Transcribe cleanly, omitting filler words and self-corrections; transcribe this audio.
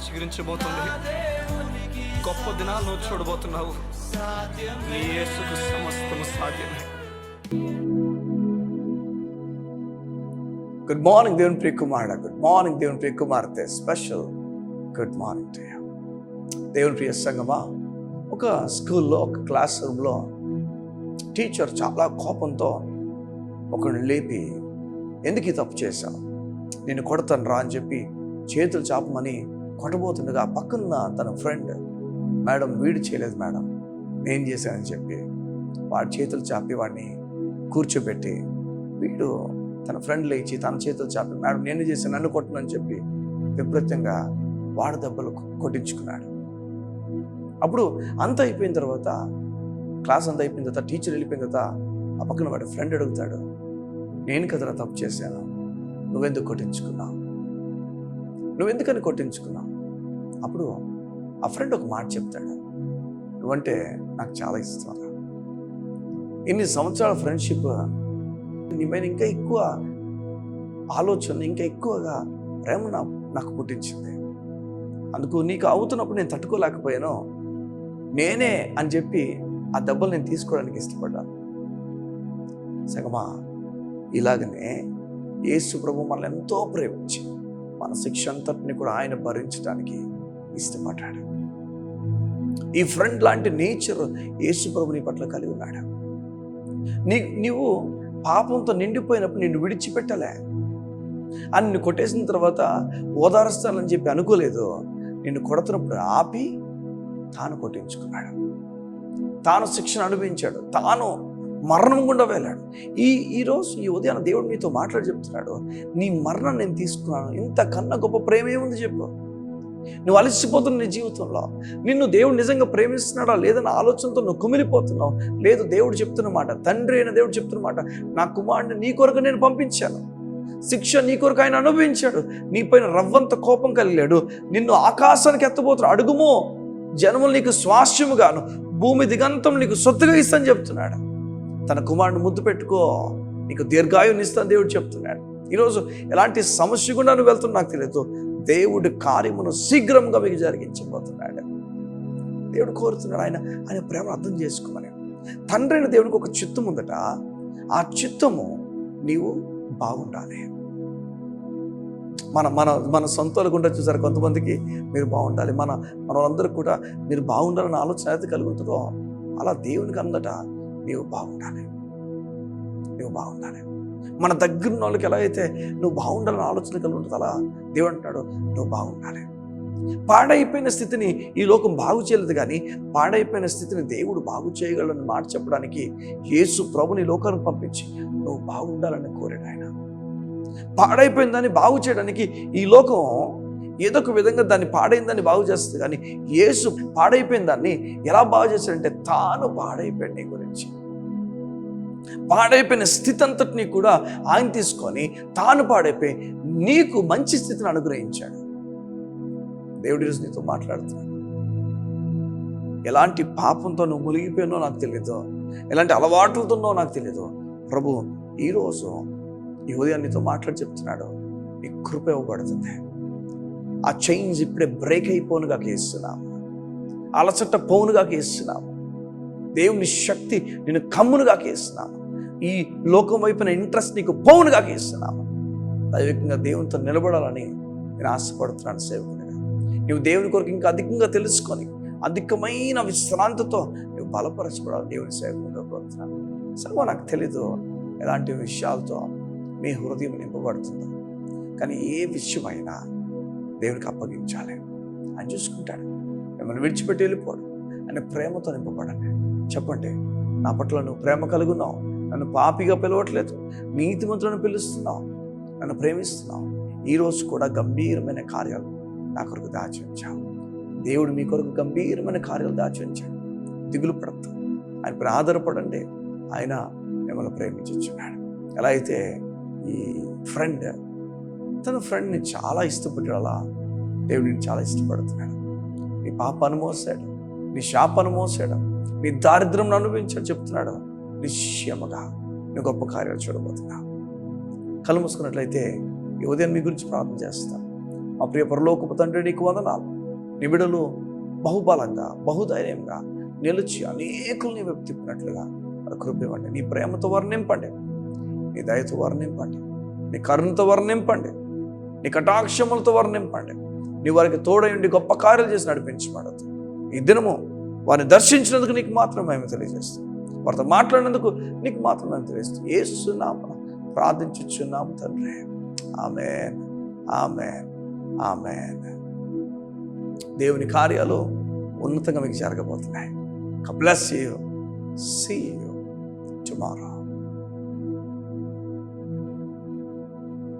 చిగురించబోతుంది. గొప్ప దినాలు నువ్వు చూడబోతున్నావు. నీ యేసుకు సమస్తము సాధ్యమే. గుడ్ మార్నింగ్ దేవుని ప్రియ కుమారుడా, గుడ్ మార్నింగ్ దేవుని ప్రియ కుమార్తె, special good morning to you. దేవుని ప్రియ సంగమా, ఒక స్కూల్లో ఒక క్లాస్ రూమ్లో టీచర్ చాలా కోపంతో ఒకరిని లేపి, ఎందుకు ఈ తప్పు చేశావు, నేను కొడతాను రా అని చెప్పి చేతులు చాపమని కొట్టబోతుండగా పక్కన తన ఫ్రెండ్, మేడం వీడు చేయలేదు మేడం, నేను చేశానని చెప్పి వాడి చేతులు చాపి వాడిని కూర్చోబెట్టి, వీడు తన ఫ్రెండ్ లేచి తన చేతులు చాపి, మేడం నేను చేశాను నన్ను కొట్టనని చెప్పి విపరీతంగా వాడు దెబ్బలు కొట్టించుకున్నాడు. అప్పుడు అంతా అయిపోయిన తర్వాత, క్లాస్ అంతా అయిపోయిన తర్వాత, టీచర్ వెళ్ళిపోయిన తర్వాత ఆ పక్కన వాడి ఫ్రెండ్ అడుగుతాడు, నేను కదరా తప్పు చేశాను, నువ్వెందుకు కొట్టించుకున్నావు, నువ్వెందుకని కొట్టించుకున్నావు? అప్పుడు ఆ ఫ్రెండ్ ఒక మాట చెప్తాడు, నువ్వంటే నాకు చాలా ఇష్టం, ఇన్ని సంవత్సరాల ఫ్రెండ్షిప్, నీ పైన ఇంకా ఎక్కువ ఆలోచన, ఇంకా ఎక్కువగా ప్రేమ నాకు పుట్టించింది, అందుకు నీకు అవుతున్నప్పుడు నేను తట్టుకోలేకపోయాను, నేనే అని చెప్పి ఆ దెబ్బలు నేను తీసుకోవడానికి ఇష్టపడ్డాను. సగమా, ఇలాగనే యేసు ప్రభు మనల్ని ఎంతో ప్రేమించి మన శిక్ష అంతటిని కూడా ఆయన భరించడానికి ఇష్టపడ్డాడు. ఈ ఫ్రెండ్ లాంటి నేచర్ యేసు ప్రభు నీ పట్ల కలిగి ఉన్నాడు. నీవు పాపంతో నిండిపోయినప్పుడు నిన్ను విడిచిపెట్టలే, అని నిన్ను కొట్టేసిన తర్వాత ఓదారుస్తానని చెప్పి అనుకోలేదు, నిన్ను కొడుతున్నప్పుడు ఆపి తాను కొట్టించుకున్నాడు, తాను శిక్షణ అనుభవించాడు, తాను మరణం గుండా వెళ్ళాడు. ఈరోజు ఈ ఉదయాన దేవుడు నీతో మాట్లాడి చెప్తున్నాడు, నీ మరణం నేను తీసుకున్నాను, ఇంతకన్నా గొప్ప ప్రేమ ఏముంది చెప్పు. నువ్వు అలసిపోతున్న నీ జీవితంలో నిన్ను దేవుడు నిజంగా ప్రేమిస్తున్నాడా లేదన్న ఆలోచనతో నువ్వు కుమిలిపోతున్నావు. లేదు, దేవుడు చెప్తున్న మాట, తండ్రి అయిన దేవుడు చెప్తున్న మాట, నా కుమారుడిని నీ కొరకు నేను పంపించాను, శిక్ష నీ కొరకు ఆయన అనుభవించాడు, నీపైన రవ్వంత కోపం కలిగాడు, నిన్ను ఆకాశానికి ఎత్తబోతున్నాడు, అడుగుమో జనములు నీకు స్వాస్థ్యముగాను భూమి దిగంతం నీకు సొత్తుగా ఇస్తాను చెప్తున్నాడు. తన కుమారుడిని ముద్దు పెట్టుకో, నీకు దీర్ఘాయుని ఇస్తాను దేవుడు చెప్తున్నాడు. ఈరోజు ఎలాంటి సమస్య గుండా నువ్వు వెళ్తున్నా నాకు తెలియదు, దేవుడి కార్యమును శీఘ్రంగా మీకు జరిగించబోతున్నాడు. దేవుడు కోరుతున్నాడు, ఆయన ప్రేమను అర్థం చేసుకోమని. తండ్రి అయిన దేవుడికి ఒక చిత్తం ఉందట, ఆ చిత్తము నీవు బాగుండాలి. మన మన మన సొంతలకు ఉంటుంది చూసారు, కొంతమందికి మీరు బాగుండాలి, మన వాళ్ళందరూ కూడా మీరు బాగుండాలన్న ఆలోచన అయితే కలుగుతుందో, అలా దేవునికి అందట నీవు బాగుండాలి, నువ్వు బాగుండాలి. మన దగ్గర ఉన్న వాళ్ళకి ఎలా అయితే నువ్వు బాగుండాలని ఆలోచన కలిగి ఉంటుంది, అలా దేవుడు అంటున్నాడు నువ్వు బాగుండాలి. పాడైపోయిన స్థితిని ఈ లోకం బాగు చేయలేదు, కానీ పాడైపోయిన స్థితిని దేవుడు బాగు చేయగలని మాట చెప్పడానికి యేసు ప్రభుని లోకానికి పంపించి నువ్వు బాగుండాలని కోరాడు ఆయన. పాడైపోయిన దాన్ని బాగు చేయడానికి ఈ లోకం ఏదో ఒక విధంగా దాన్ని పాడైన దాన్ని బాగు చేస్తుంది, కానీ యేసు పాడైపోయిన దాన్ని ఎలా బాగు చేశాడంటే తాను పాడైపోయాడు నీ గురించి. పాడైపోయిన స్థితి అంతటినీ కూడా ఆయన తీసుకొని తాను పాడైపోయి నీకు మంచి స్థితిని అనుగ్రహించాడు. దేవుడి ఈరోజు నీతో మాట్లాడుతున్నాడు. ఎలాంటి పాపంతో నువ్వు మునిగిపోయినో నాకు తెలియదు, ఎలాంటి అలవాట్లతోనో నాకు తెలియదు, ప్రభు ఈరోజు ఈ ఉదయం నీతో మాట్లాడి చెప్తున్నాడు, నీ కృప ఇవ్వబడుతుంది. ఆ చైన్స్ ఇప్పుడే బ్రేక్ అయిపోనుగా ఇస్తున్నాము, అలసట పోనుగా ఇస్తున్నాము, దేవుని శక్తి నేను కమ్మునుగా ఇస్తున్నాము, ఈ లోకం వైపున ఇంట్రెస్ట్ నీకు పోనుగా ఇస్తున్నాము. దైవికంగా దేవునితో నిలబడాలని నేను ఆశపడుతున్నాను. సేవకునిగా నువ్వు దేవుని కొరకు ఇంకా అధికంగా తెలుసుకొని అధికమైన విశ్రాంతితో నువ్వు బలపరచబడాలి. దేవుని సేవకునిగా కోరుతున్నాను. సర్వ నాకు తెలీదు ఎలాంటి విషయాలతో మీ హృదయం నింపబడుతుందో, కానీ ఏ విషయమైనా దేవునికి అప్పగించాలి, ఆయన చూసుకుంటాడు. మిమ్మల్ని విడిచిపెట్టి వెళ్ళిపోడు, ఆయన ప్రేమతో నింపబడండి. చెప్పండి, నా పట్ల నువ్వు ప్రేమ కలుగున్నావు, నన్ను పాపిగా పిలవట్లేదు, నీతిమంతులను పిలుస్తున్నావు, నన్ను ప్రేమిస్తున్నావు. ఈరోజు కూడా గంభీరమైన కార్యాలు నా కొరకు దాచి ఉంచావు. దేవుడు మీ కొరకు గంభీరమైన కార్యాలు దాచి ఉంచాడు. దిగులు పడద్దు, ఆయనపై ఆధారపడండి, ఆయన మిమ్మల్ని ప్రేమించున్నాడు. ఎలా అయితే ఈ ఫ్రెండ్ తన ఫ్రెండ్ని చాలా ఇష్టపడ్డాడు, అలా దేవుడిని చాలా ఇష్టపడుతున్నాడు. నీ పాపాన్ని మోసాడు, నీ శాపాన్ని మోసాడు, నీ దారిద్ర్యం అనుభవించాడు. చెప్తున్నాడు, నిశ్చయముగా నువ్వు గొప్ప కార్యాలు చూడబోతున్నావు. కళ్ళు మూసుకున్నట్లయితే ఈ ఉదయం మీ గురించి ప్రార్థన చేస్తాను. మా ప్రియ పరలోకపు తండ్రి నీకు వందనాలు. నీ బిడ్డలు బహుబలంగా బహుధైర్యంగా నిలిచి అనేకుల్ని వెప్తిప్పినట్లుగా వారి కృప ఇవ్వండి. నీ ప్రేమతో వారు నింపండి, నీ దయతో వారు నింపండి, నీ కరుణతో వారు నింపండి, నీ కటాక్షములతో వారు నింపండి. నీ వారికి తోడయుండి గొప్ప కార్యాలు చేసి నడిపించబడదు. ఈ దినము వారిని దర్శించినందుకు నీకు మాత్రమే మేము తెలియజేస్తాం. వారితో మాట్లాడినందుకు నీకు మాత్రమే తెలియజేస్తాం. యేసు నామమున ప్రార్థించుచున్నాము తండ్రి. ఆమేన్, ఆమేన్, ఆమేన్. దేవుని కార్యాలు ఉన్నతంగా మీకు జరగబోతున్నాయి. God bless you. See you tomorrow.